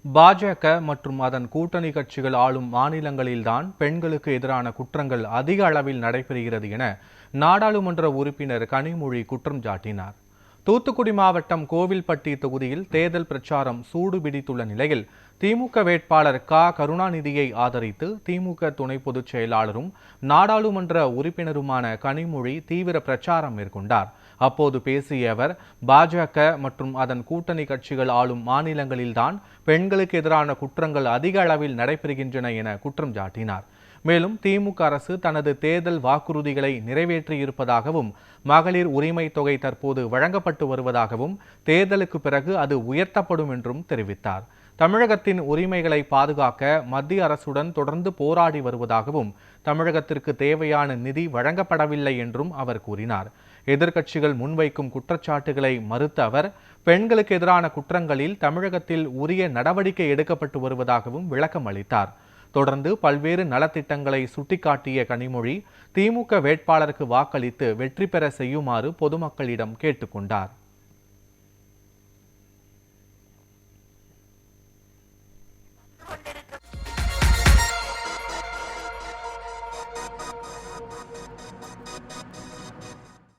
பாஜக மற்றும் அதன் கூட்டணி கட்சிகள் ஆளும் மாநிலங்களில்தான் பெண்களுக்கு எதிரான குற்றங்கள் அதிக அளவில் நடைபெறுகிறது என நாடாளுமன்ற உறுப்பினர் கனிமொழி குற்றம் சாட்டினார். தூத்துக்குடி மாவட்டம் கோவில்பட்டி தொகுதியில் தேர்தல் பிரச்சாரம் சூடுபிடித்துள்ள நிலையில் திமுக வேட்பாளர் கருணாநிதியை ஆதரித்து திமுக துணை பொதுச் செயலாளரும் நாடாளுமன்ற உறுப்பினருமான கனிமொழி தீவிர பிரச்சாரம் மேற்கொண்டார். அப்போது பேசிய அவர், பாஜக மற்றும் அதன் கூட்டணி கட்சிகள் ஆளும் மாநிலங்களில்தான் பெண்களுக்கு எதிரான குற்றங்கள் அதிக அளவில் நடைபெறுகின்றன என குற்றம் சாட்டினார். மேலும் திமுக அரசு தனது தேர்தல் வாக்குறுதிகளை நிறைவேற்றியிருப்பதாகவும், மகளிர் உரிமை தொகை தற்போது வழங்கப்பட்டு வருவதாகவும், தேர்தலுக்கு பிறகு அது உயர்த்தப்படும் என்றும் தெரிவித்தார். தமிழகத்தின் உரிமைகளை பாதுகாக்க மத்திய அரசுடன் தொடர்ந்து போராடி வருவதாகவும், தமிழகத்திற்கு தேவையான நிதி வழங்கப்படவில்லை என்றும் அவர் கூறினார். எதிர்க்கட்சிகள் முன்வைக்கும் குற்றச்சாட்டுகளை மறுத்த அவர், பெண்களுக்கு எதிரான குற்றங்களில் தமிழகத்தில் உரிய நடவடிக்கை எடுக்கப்பட்டு வருவதாகவும் விளக்கம் அளித்தார். தொடர்ந்து பல்வேறு நலத்திட்டங்களை சுட்டிக்காட்டிய கனிமொழி, திமுக வேட்பாளருக்கு வாக்களித்து வெற்றி பெற செய்யுமாறு பொதுமக்களிடம் கேட்டுக்கொண்டார்.